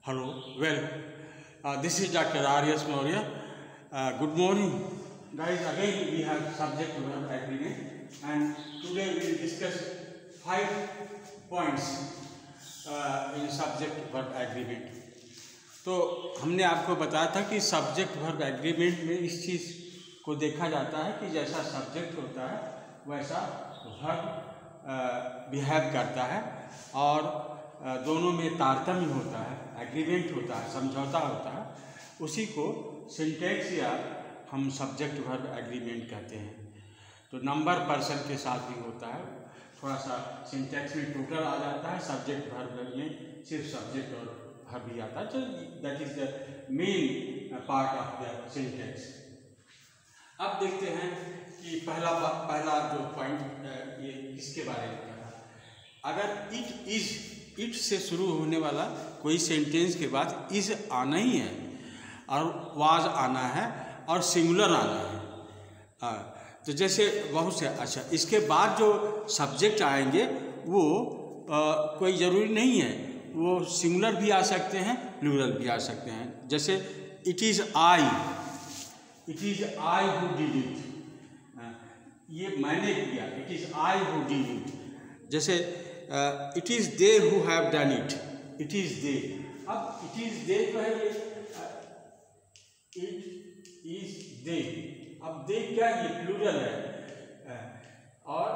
Hello, this is Dr. R.S. Maurya. Good morning, guys. Again, we have subject verb agreement, and today we will discuss 5 points in subject verb agreement. तो हमने आपको बताया था कि subject verb agreement में इस चीज़ को देखा जाता है कि जैसा सब्जेक्ट होता है वैसा वर्ब बिहेव करता है और दोनों में तारतम्य होता है, एग्रीमेंट होता है, समझौता होता है, उसी को सिंटैक्स या हम सब्जेक्ट वर्ब एग्रीमेंट कहते हैं। तो नंबर पर्सन के साथ भी होता है, थोड़ा सा सिंटैक्स में टोटल आ जाता है, सब्जेक्ट वर्ब में सिर्फ सब्जेक्ट और वर्ब भी आता है। तो that is the main part of the syntax. अब देखते हैं कि पहला जो पॉइंट ये इसके बारे में कहा, अगर इट से शुरू होने वाला कोई सेंटेंस के बाद इज आना ही है और वाज आना है और सिंगुलर आना है। तो जैसे बहुत से अच्छा इसके बाद जो सब्जेक्ट आएंगे वो कोई ज़रूरी नहीं है, वो सिंगुलर भी आ सकते हैं, प्लूरल भी आ सकते हैं। जैसे it is I who did it, ये मैंने किया, it is I who did it. जैसे it is they who have done it, it is they. अब इट इज़ दे जो है ये इट इज़ दे, अब दे क्या ये प्लूरल है और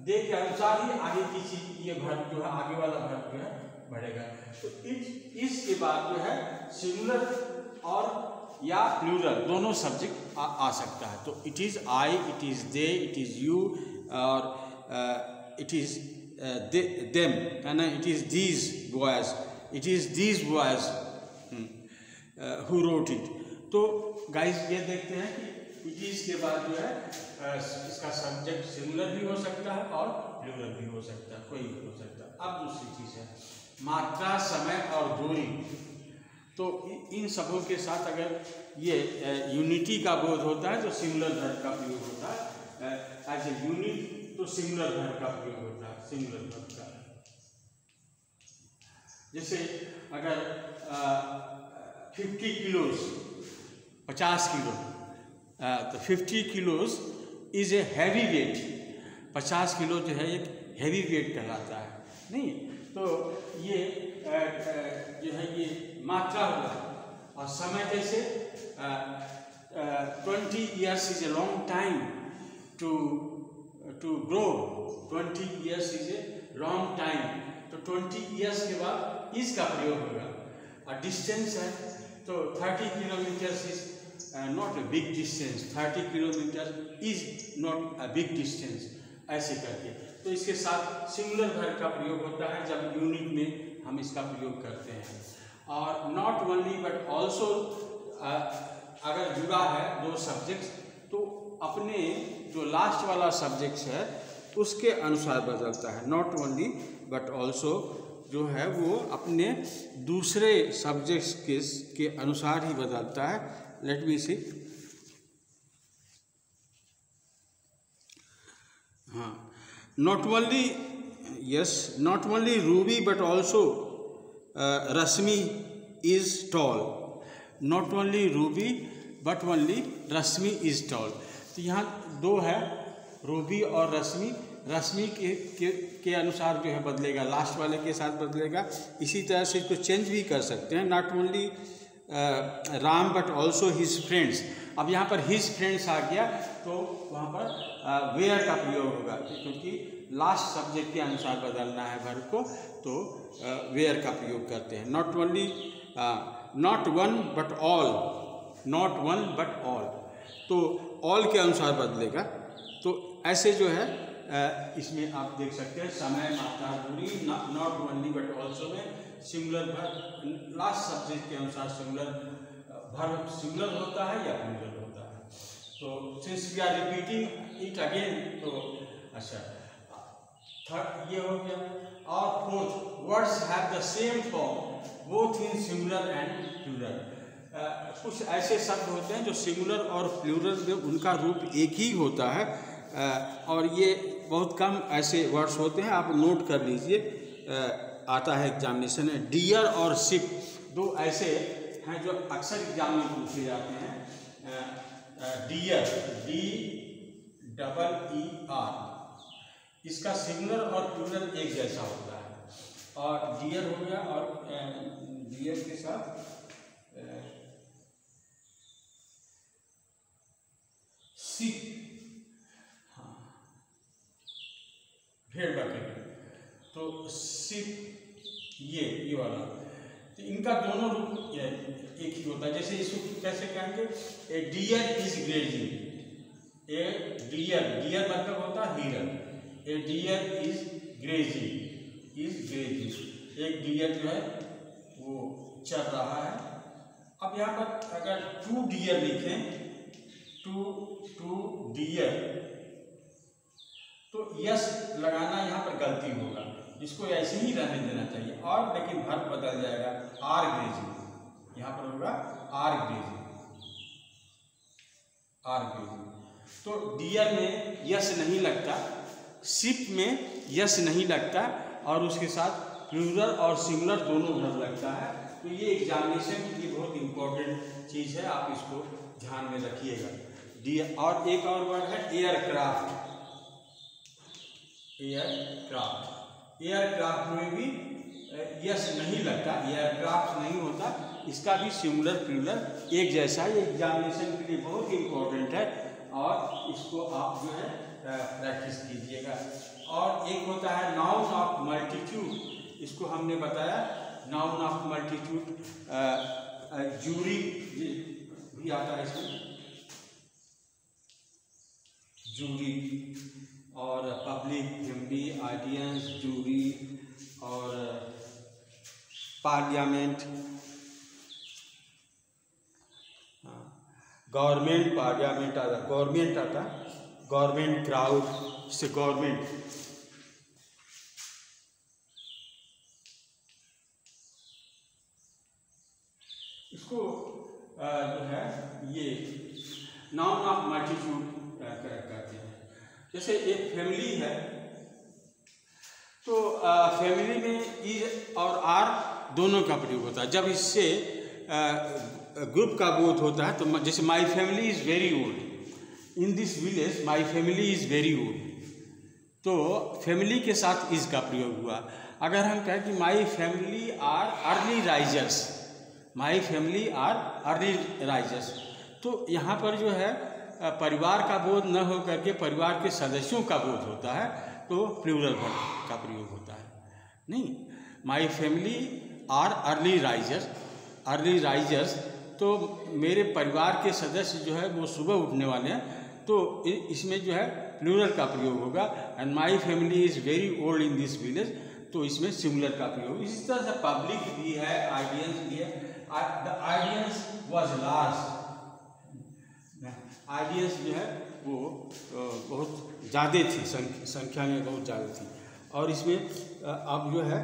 दे के अनुसार ही आगे की चीज ये वर्ब जो है आगे वाला वर्ब जो है बढ़ेगा। तो इट इस के बाद जो है सिंगुलर और या प्लूरल दोनों सब्जेक्ट आ सकता है। तो it is I, it is they, it is you और it is them, and it is these boys, it is these boys who wrote it। तो गाइस ये देखते हैं कि इट इज के बाद जो है इसका सब्जेक्ट सिंगुलर भी हो सकता है और प्लूरल भी हो सकता है, कोई भी हो सकता है। अब दूसरी चीज़ है मात्रा, समय और दूरी। तो इन सबों के साथ अगर ये यूनिटी का बोध होता है तो सिंगुलर वर्ब का प्रयोग होता है, एज ए यूनिट तो सिंगुलर वर्ब का प्रयोग होता है, सिंगुलर वर्ब का। जैसे अगर 50 किलोज 50 किलो, तो 50 kilos is a heavy weight, 50 kilo जो है एक हैवी वेट कहलाता है, नहीं? तो ये जो है ये मात्रा होगा। और समय जैसे 20 years is a long time to grow, 20 years is a long time। तो 20 years के बाद इसका प्रयोग होगा। और डिस्टेंस है तो 30 kilometre is not a big distance, 30 kilometre is not a big distance, ऐसे करके। तो इसके साथ सिंगुलर वर्ब का प्रयोग होता है जब यूनिट में हम इसका प्रयोग करते हैं। और नॉट ओनली बट ऑल्सो अगर जुड़ा है दो सब्जेक्ट्स तो अपने जो लास्ट वाला सब्जेक्ट है उसके अनुसार बदलता है। नॉट ओनली बट ऑल्सो जो है वो अपने दूसरे सब्जेक्ट्स के अनुसार ही बदलता है। लेट मी सी, हाँ, not only yes, not only Ruby but also Rashmi is tall, not only Ruby but only Rashmi is tall. तो यहाँ दो है, रूबी और रश्मि, रश्मि के अनुसार जो है बदलेगा, लास्ट वाले के साथ बदलेगा। इसी तरह से इसको चेंज भी कर सकते हैं, not only Ram but also his friends. अब यहाँ पर हिज फ्रेंड्स आ गया तो वहाँ पर वेयर का प्रयोग होगा, क्योंकि लास्ट सब्जेक्ट के अनुसार बदलना है वर्ब को, तो वेयर का प्रयोग करते हैं। Not only, not one but all, not one but all, तो ऑल के अनुसार बदलेगा। तो ऐसे जो है इसमें आप देख सकते हैं समय, मात्रा, दूरी, नॉट ओनली बट ऑल्सो में सिंगुलर वर्ब लास्ट सब्जेक्ट के अनुसार सिंगुलर वर्ब सिंगुलर होता है या प्लूरल होता है। तो since we are repeating it again, तो अच्छा थर्ड ये हो गया। और fourth, words have the same form both in singular and plural. कुछ ऐसे शब्द होते हैं जो सिंगुलर और प्लूरल में उनका रूप एक ही होता है, और ये बहुत कम ऐसे वर्ड्स होते हैं, आप नोट कर लीजिए, आता है एग्जामिनेशन में। डियर और शिप, दो ऐसे हैं जो अक्सर एग्जाम में पूछे जाते हैं। डियर, DEER, इसका सिंगुलर और प्लूरल एक जैसा होता है। और डियर हो गया, और डियर के साथ शिप, हाँ, भेड़ बकरी, तो शिप ये वाला, तो इनका दोनों रूप एक ही होता है। जैसे इसको कैसे कहेंगे, a deer is grazing, a deer, deer मतलब होता है हिरन, ए डियर इज ग्रेजिंग, एक डियर जो है वो चल रहा है। अब यहाँ पर अगर टू डियर लिखें, टू डियर, तो यस लगाना यहाँ पर गलती होगा, इसको ऐसे ही रहने देना चाहिए। और लेकिन वर्ब बदल जाएगा, आर ग्रेजिंग, यहाँ पर होगा आर ग्रेजिंग। तो डियर में यस नहीं लगता, शिप में यस नहीं लगता, और उसके साथ प्लूरल और सिंगुलर दोनों वर्ब लगता है। तो ये एग्जामिनेशन की बहुत इंपॉर्टेंट चीज़ है, आप इसको ध्यान में रखिएगा। और एक और वर्ड है एयरक्राफ्ट, एयरक्राफ्ट में भी यस नहीं लगता, एयरक्राफ्ट नहीं होता, इसका भी सिंगुलर प्लूरल एक जैसा है। ये एग्जामिनेशन के लिए बहुत इंपॉर्टेंट है, और इसको आप जो है प्रैक्टिस कीजिएगा। और एक होता है नाउन ऑफ मल्टीट्यूड, इसको हमने बताया, नाउन ऑफ मल्टीट्यूड, जूरी भी आता है इसमें, जूरी, और पब्लिक, असेंबली, ऑडियंस, जूरी, और पार्लियामेंट, गवर्नमेंट, पार्लियामेंट आता, गवर्नमेंट आता, गवर्नमेंट, क्राउड से गवर्नमेंट। इसको जो है ये नाउन ऑफ मल्टीट्यूड कहते हैं। जैसे एक फैमिली है, तो फैमिली में इज और आर दोनों का प्रयोग होता है। जब इससे ग्रुप का बोध होता है, तो जैसे my family is very old, in this village my family is very old, तो फैमिली के साथ इज का प्रयोग हुआ। अगर हम कहें कि my family are early risers, my family are early risers, तो यहाँ पर जो है परिवार का बोध न हो करके परिवार के सदस्यों का बोध होता है, तो प्लूरल वर्ब का प्रयोग होता है। नहीं, my family are early risers, तो मेरे परिवार के सदस्य जो है वो सुबह उठने वाले हैं, तो इसमें जो है प्लूरल का प्रयोग होगा। And my family is very old in this village, तो इसमें सिंगुलर का प्रयोग। इसी तरह से पब्लिक भी है, ऑडियंस भी है। The audience was large, audience जो है वो बहुत ज़्यादा थी, संख्या में बहुत ज़्यादा थी। और इसमें अब जो है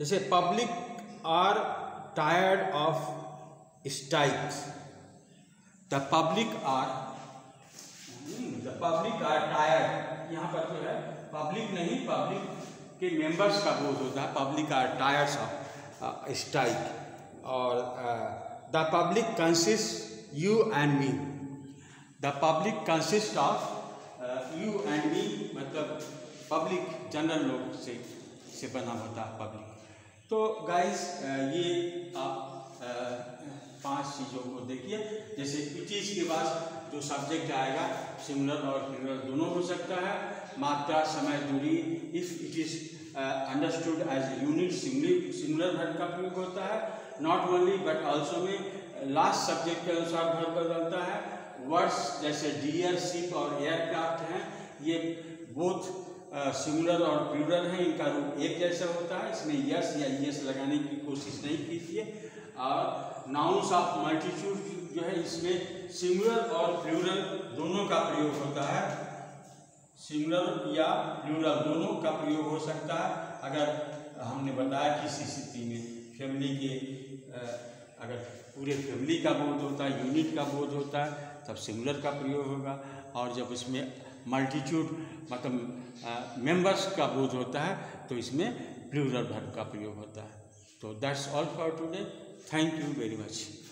जैसे public are tired of strikes, the public are tired, यहाँ पर जो है पब्लिक नहीं, पब्लिक के मेंबर्स का बोध होता है, public are tired of strike. और the public consist you and me, the public consists of you and me, मतलब पब्लिक जनरल लोग से बना होता है पब्लिक। तो गाइस ये आप 5 चीज़ों को देखिए। जैसे इट इज़ के बाद जो सब्जेक्ट आएगा सिंगुलर और प्लूरल दोनों हो सकता है। मात्रा, समय, दूरी, if it is understood as unit, singular verb का प्रयोग होता है। नॉट ओनली बट ऑल्सो में लास्ट सब्जेक्ट के अनुसार वर्ब बदलता है। वर्ड्स जैसे डियर, शिप और एयरक्राफ्ट हैं, ये बोथ सिंगुलर और प्लूरल हैं, इनका रूप एक जैसा होता है। इसमें यस या ईएस लगाने की कोशिश नहीं कीजिए। और नाउन्स ऑफ मल्टीट्यूड जो है, इसमें सिंगुलर और प्लूरल दोनों का प्रयोग होता है, सिंगुलर या प्लूरल दोनों का प्रयोग हो सकता है। अगर हमने बताया किसी स्थिति में फैमिली के अगर पूरे फैमिली का बोध होता है, यूनिट का बोध होता है, तब सिंगुलर का प्रयोग होगा। और जब इसमें मल्टीट्यूड मतलब मेंबर्स का बोध होता है, तो इसमें प्लूरल वर्ब का प्रयोग होता है। So that's all for today. Thank you very much.